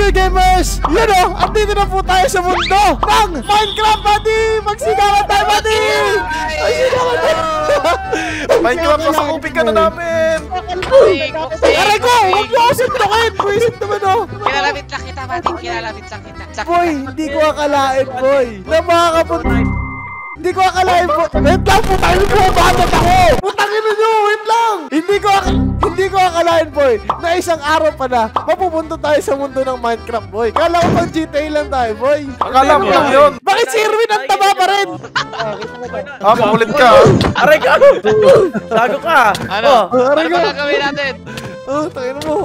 dear gamers! Yun o! Andito na po tayo sa mundo ng Minecraft, buddy! Magsigawan tayo, buddy! Magsigawan tayo! Minecraft, masakupin ka na namin! Aray ko! Huwag mo ako suntukin! Buisit naman o! Kinalabit lang kita, buddy. Kinalabit lang kita. Boy, hindi ko akalain, boy! Na makakapunta... Hindi ko akalain po. Wait lang, putangin mo, batot ako! Putangin nyo, wait lang! Hindi ko akalain, boy, na isang araw pa na, mapupunta tayo sa mundo ng Minecraft, boy. Kala ko pang GTA lang tayo, boy. Akala mo lang yun. Bakit si Irwin ang taba pa rin? Makulit ka. Aray ka! Tago ka! Ano? Aray Ano ko. ba gagawin natin? Oh, tangin mo.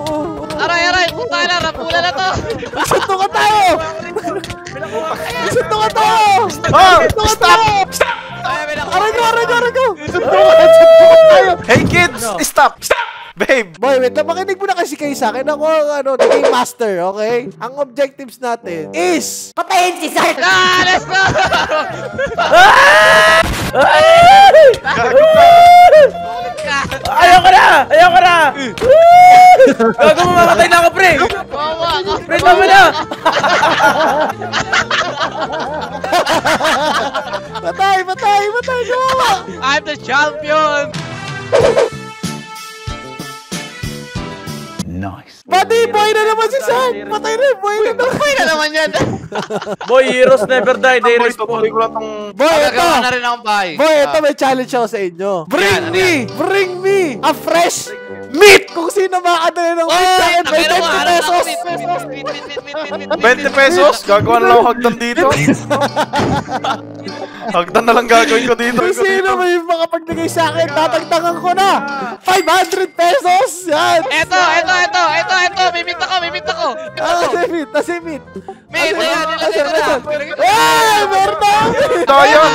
Aray! Puta na! Rapula na to! Sunto ka tayo! Sunto ka tayo! Sunto ka tayo! Aray ko! Sunto ka tayo! Hey kids, stop! Babe! Boy, wait lang. Makinig mo na kasi kayo sa akin. Ako ang the game master, okay? Ang objectives natin is patayin si Zark! Let's go! Ayoko na! Gago, mamamatay na ako, pre! Wawa ako! Pre, tama na! Patay! Gawa! I'm the champion! Nice. Buddy, boy na naman si Zark! Patay na, boy na naman! Uy na naman yan! Boy, heroes never die, they Boy, respawn. tutuloy ko lang tong... Boy, Magagawa na ito! rin akong bahay. Boy, ito may challenge ako sa inyo. Ano Bring me a fresh meat! Kung sino makadala ng meat sa akin, may 20 pesos! 20 pesos? Gagawa na lang ako hagdan dito. Hagdan na lang gagawin ko dito. Kung sino may makapagbigay sa akin, tatagdagan ko na! 500 pesos! Yan! Ito! Mimit ako! Nasa meat! May ito yan! Nilagay ko na! Hey! Meron na! Daya!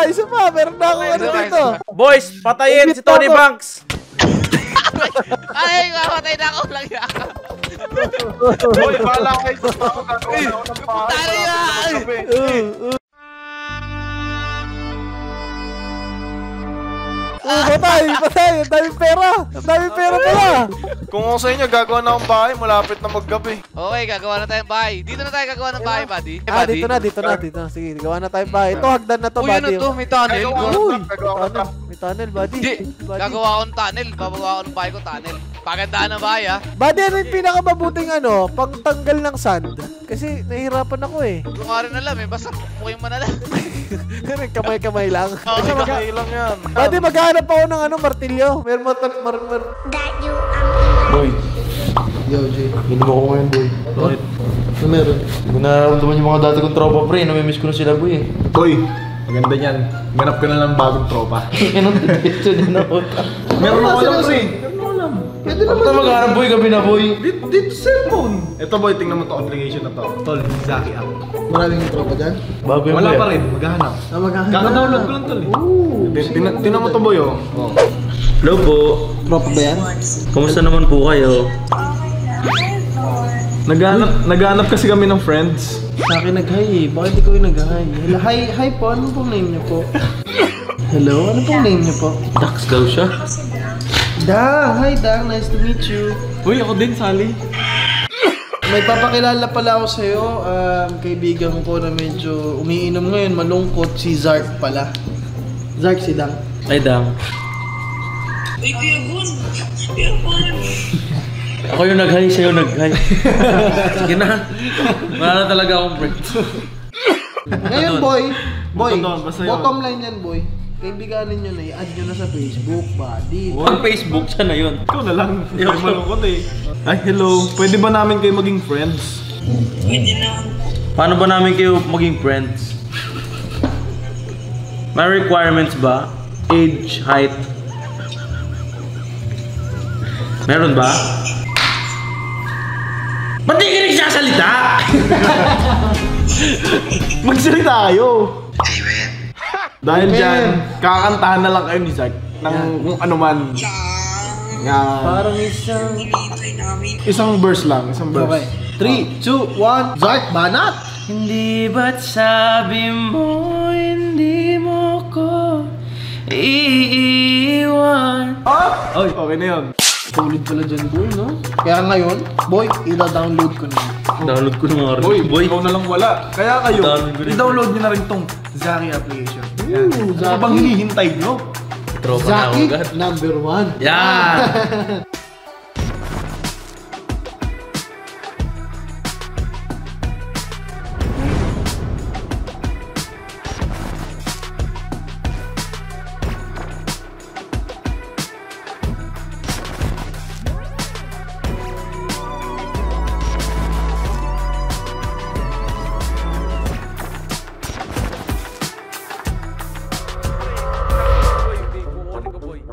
Isa pa! Meron na ako ano dito! Boys, patayin si Tony Banks! Ay! Mamatay na ako! Lang yan! Boy, bahala kayo. Gagawin ako ng bahay. Talo yan! Patay! Ang daming pera pala! Kung ako sa inyo, gagawa na akong bahay. Malapit na maggabi. Okay, gagawa na tayong bahay. Dito na tayo gagawa ng bahay, buddy. Dito na. Sige, gawa na tayong bahay. Ito, hagdan na to, Uy, ano buddy. to? May tunnel. May tunnel, buddy. Hindi. Gagawa ako ng tunnel. Babagawa ako ng bahay ko, tunnel. Pagandaan ng bahay, ha? Buddy, ano yung pinakamabuting pangtanggal ng sand? Kasi nahihirapan ako eh. Hindi ko nga rin alam, eh. Basta mukhang manala. Kamay-kamay lang. Okay, Magkakain lang yan. Buddy, maghahanap ako ng martilyo. Meron Boy. Yo, Jay. Minum ako ngayon, boy. Bakit? Ano meron? Hindi ko nararamdaman yung mga dati kong tropa, pre. Namimiss ko na sila, boy. Boy, maganda niyan. Ganap ka na lang bagong tropa. Ganun dito din ako. Meron ako alam, pre. Pwede naman. Ito magharap, boy. Gabi na, boy. Dito cellphone. Ito, boy, tingnan mo to application na to. Tol, Zaki app. Maraming tropa dyan? Bago yung Wala boy. pa rin, maghahanap. Maghahanap. Kaka-download ko lang, tol. Tingnan mo to, boy, oh. Hello po. Tropa ba yan? Kumusta naman po kayo? Naghahanap kasi kami ng friends. Sa akin nag-hi eh. Bakit di ko yung nag-hi? Hello, hi po. Ano pong name niyo po? Hello, ano pong name niyo po? Dax daw siya. Dang! Hi Dang, nice to meet you. Uy, ako din, Sally. May papakilala pala ako sa'yo. Kaibigan ko na medyo umiinom ngayon, malungkot. Si Zark pala. Zark si Dang. Ay, Dang. Ay, Kuya Bon! Ako yung nag-hi, siya yung nag-hi. Sige na. Wala na talaga akong break. Ngayon boy, Basta yun. bottom line yan boy. Kaibiganin nyo na, i-add nyo na sa Facebook, buddy. Ang Facebook, siya na yun. Ikaw na lang. Ay, malungkot eh. Ay, hello. Pwede ba namin kayo maging friends? Pwede na. Paano ba namin kayo maging friends? May requirements ba? Age, height? Meron ba? Ba't di ka nagsasalita? Magsalita kayo. Dahil dyan, kakantahan na lang kayo ni Zark ng kung ano man. Parang isang... Isang verse lang, isang verse. Okay. 3, 2, 1, Zark, banat! Hindi ba't sabi mo hindi mo ko iiwan. Oy, okay na yun. Solid pala dyan, boy, no? Kaya ngayon, boy, ila-download ko na. Download ko na nga rin. Boy, ikaw na lang wala. Kaya kayo, Download ko rin. i-download nyo na rin tong Zaki application. Yan. Ano Zaki. bang hinihintay nyo? Tropa na ako Zaki, agad. number 1. Yan!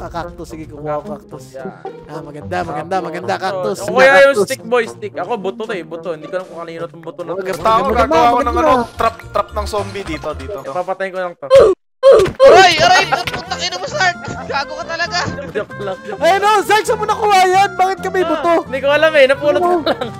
Cactus, sige, kukuha ko cactus. Maganda, cactus. Ako kaya yung stick boy, stick. Ako buto to eh, buto. Hindi ko alam kung kanino itong buto na to. Basta ako gagawa ko ng ano, trap ng zombie dito. Papatayin ko lang to. Aray! Aray! Putang ina mo, Sark! Gago ka talaga! Joke lang. Ayun o, Zark, saan mo nakuha yan? Bakit ka may buto? Hindi ko alam eh, napulot ko lang.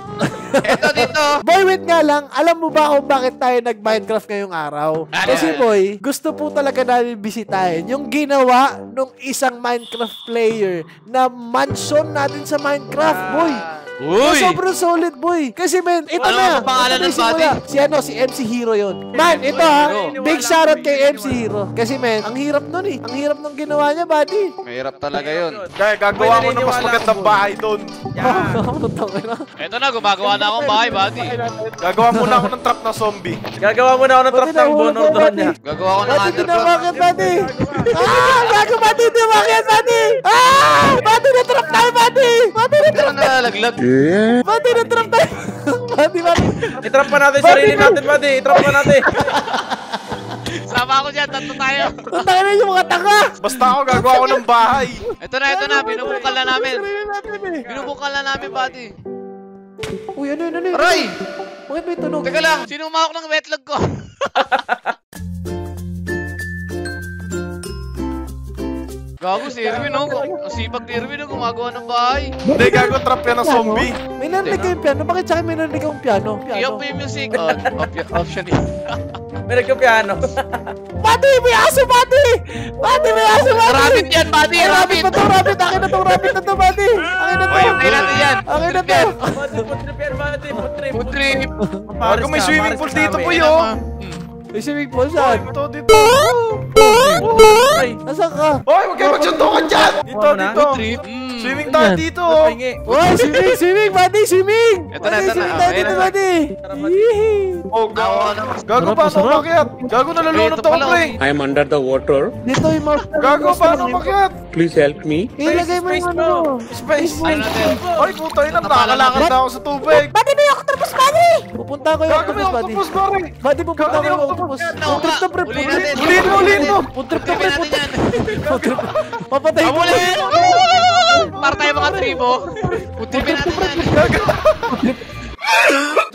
Eto dito! Boy, wait nga lang. Alam mo ba kung bakit tayo nag-Minecraft ngayong araw? Kasi boy, gusto po talaga namin bisitahin yung ginawa nung isang Minecraft player na mansion natin sa Minecraft, boy. Uy! Sobrang solid, boy. Kasi men, ito Ano na. ang pangalan Ito na ng simula. body? Si MC Hero yun. Man, ito ha. Big shoutout kay MC Hero. Kasi men, ang hirap nun eh. Ang hirap nung ginawa niya, buddy. Mahirap talaga yun. Kaya gagawa ko ng mas magandang bahay doon. Eto na, gumagawa na akong bahay, buddy. Gagawa muna ako ng trap na zombie. Gagawa mo na ako ng trap ng bonor doon niya. Gagawa ko ng Buddy, di na underground. umakyat, buddy. Gago, buddy, di umakyat, buddy. Buddy, na-trap tayo, buddy. Buddy, Ano na-trap tayo. nalalaglag? Buddy, na-trap tayo. Buddy. Itrap pa natin sarili natin, buddy. Itrap pa natin. Sama ako dyan, tatlo tayo. Punta ka na yung mga tanga. Basta ako gagawa ko ng bahay. Ito na, binubukal na namin. eh. Binubukal na namin, buddy. Uy, ano yun? Aray! Bakit may tunog? Teka lang, sino umawak ng wetlog ko? Gago si Irwin, no? Ang sipag ni Irwin, no? Gumagawa ng bahay. Hindi, gago trap yan ng zombie. May narinig kayong piano? Bakit sa akin may narinig kayong piano? Iyak po yung music. Option yun. May nagka-piano. Buddy, may aso, buddy! Buddy, may aso, buddy! Rabbit yan, buddy! Ay, Rabbit! na to, rabbit! Akin na to, rabbit na to, buddy! Akin na to! Oy, okay natin yan. Akin na to! Buddy, putrip yan, buddy. Putrip. Food trip. Gago may swimming pool dito po yo. May swimming pool saan? Ito dito. Ay, nasaan ka? Hoy, huwag kayo magsuntukan dyan! Dito, na? dito. Trip. Swimming tayo dito. Pahingi. Uy, swimming, buddy, swimming! Ito na, Buddy, ito na. swimming tayo Okay dito, na. buddy! Yee! Oh, gago paano umakyat? Gago nalulunod Ito ako pala, pre. I am under the water. Dito yung mouse. Gago paano umakyat? Please help me. Ilagay mo yung ano. Space. Ano natin? Ay, puta yun, nakakalakad na ako sa tubig. Buddy, may octopus, buddy! Pupunta ko yung Gago may octopus, buddy. octopus, pare. Buddy, pupunta ko Gago, yung may octopus. Oo nga. Putrip na, pre. Uli natin. Ulihin mo. Putrip na, pre. Tripin natin yan. Papatay ko. Abulin! Para tayo mga tribo. Food tripin natin yan.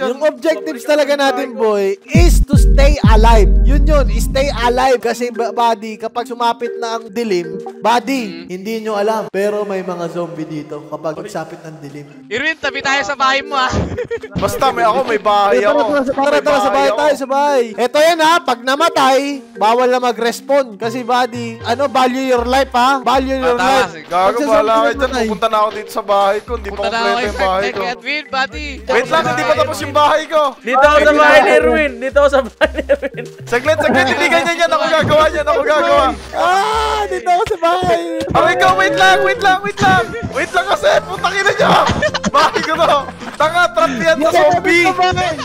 Yung objectives talaga natin, boy, is to stay alive. Yun, stay alive. Kasi, buddy, kapag sumapit na ang dilim, buddy, hindi nyo alam. Pero may mga zombie dito kapag magsapit ng dilim. Irwin, tabi tayo sa bahay mo, ha? Basta may bahay ako. Tara, sa bahay tayo, sa bahay. Ito yan, ha. Pag namatay, bawal na mag-respawn. Kasi, buddy, value your life, ha. Value your Tama, life. sige. Gago, Pag sa bahala zombie kayo dyan. namatay. Pupunta na ako dito sa bahay ko. Hindi pa Punta na ako kompleto kay yung Sark. bahay ko. Kay Edwin, buddy. Wait lang, hindi pa tapos yung bahay ko. Dito ako sa bahay ni Erwin. Dito ako sa bahay ni Erwin. Saglit, hindi ganyan yan. Ako gagawa yan. Dito ako sa bahay. Aray ka, wait lang. Wait lang kasi, putang ina nyo. Bahay ko to. Tanga, trap yan sa zombie.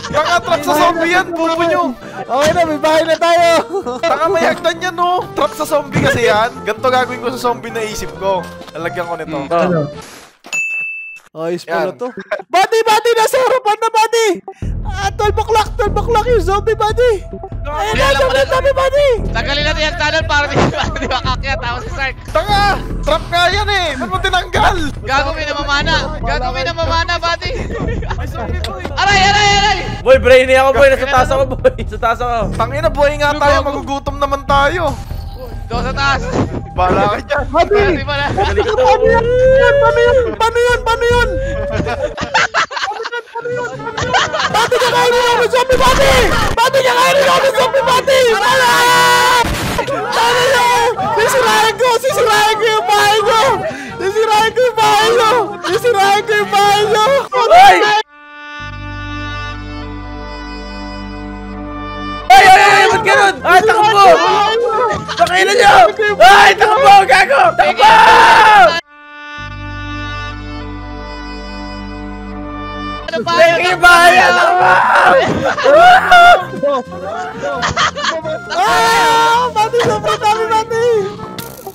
Tanga, trap sa zombie yan, bubo nyo. Okay na, may bahay na tayo. Tanga, may hagdan yan, no. Trap sa zombie kasi yan. Ganito gagawin ko sa zombie na isip ko. Lalagyan ko nito. Ayos pala to. Buddy, nasa harapan na, buddy. 12 o'clock yung zombie, buddy. Ayan na, zombie, buddy. Tagalin natin yung tunnel para di makakyat. Tapos si Sark. Tanga, trap nga yan eh. Ba't mo tinanggal? Gagawin na mamana, buddy. Aray! Boy, brainy ako, boy. Nasa taas ako, boy. Sa taas ako. Tangina, buhay nga tayo. Magugutom naman tayo. Doon sa taas. Bahala ka dyan. Buddy pa na. Paano yun? Buddy, kakainin namin zombie, buddy! Buddy, kakainin namin zombie, buddy! Paano yun? May sirahan yung bahay nyo! Sisirahin ko yung bahay nyo! Ay! Ay! Ba't ganun? Ay, takbo! Pakailan nyo! Ay, takbo! Gago! Takbo! Peki, bayan! Mati! Sobrang dami, Mati!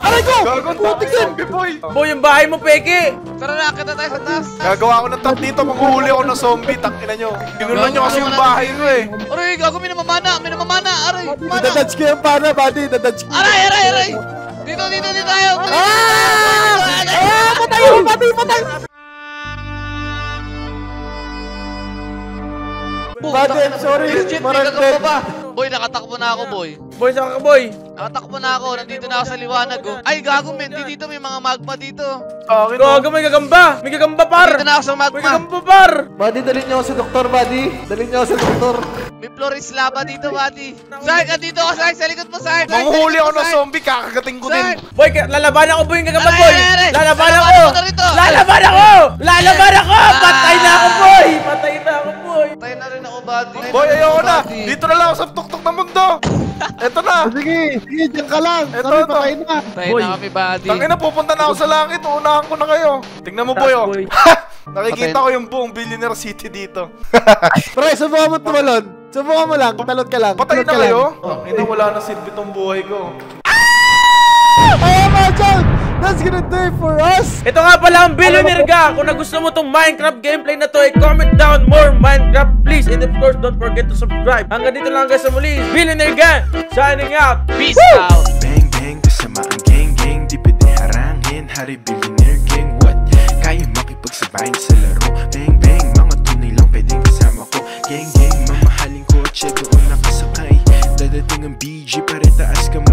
Aray ko! Gagon, tapos zombie boy! Boy, yung bahay mo, Peki! Tara na, kita tayo sa taas. Gagawa ko ng trap dito, manghuhuli ako ng zombie, tangina nyo. Ginulan nyo kasi yung bahay ko eh. Aray, gago, may namamana, aray. Dadadge ko yung pana, Mati! Dadadge ko! Aray! Dito tayo. Patay! Patay! Mati, I'm sorry! Maragdag! Boy, nakatakbo na ako, boy. Boy, saan ka, boy? Nakatakbo na ako, nandito na ako sa liwanag, oh. Ay, gago, men, dito may mga magma dito. Gago, may gagamba! May gagamba, par! Dito na ako sa magma. May gagamba, par! Buddy, dalhin niyo ako sa doktor, buddy! Dalhin niyo ako sa doktor! May Floris lava dito, buddy. Sark, andito ako, Sark, sa likod mo, Sark. Manghuhuli ako ng zombie, kakagating ko din. Boy, lalaban ako, boy, yung gagamba, boy! Aray! Lalaban ako! Lalaban ako! Patay na ako, boy! Patay na Tayo na rin ako, buddy. Boy, ayoko na! Dito na lang ako sa tuktok ng mundo! Eto na! Sige, diyan ka lang! Ito. Patay na! Tayo na kami, buddy. Tangina, pupunta na ako sa langit, uunahan ko na kayo. Tingnan mo, boy, oh. Nakikita ko yung buong Billionaire City dito. Pre, subukan mo tumalon! Subukan mo lang, talon ka lang. Patay talon na ka kayo? lang. Ina, wala na silbi tong buhay ko. Oh my God! That's gonna do it for us! Ito nga pala ang Billionaire Gang! Kung nagustuhan mo tong Minecraft gameplay na to, comment down more Minecraft please! And of course, don't forget to subscribe! Hanggang dito lang guys sa muli! Billionaire Gang! Signing out! Peace out! Bang bang, kasama ang gang gang. Di pwede harangin, Hari Billionaire Gang. What? Kaya makipagsabayin sa laro. Bang bang, mga tunay lang pwedeng kasama ko. Gang gang, mamahaling kotse doon nakasakay. Dadating ang BG para taas kamay.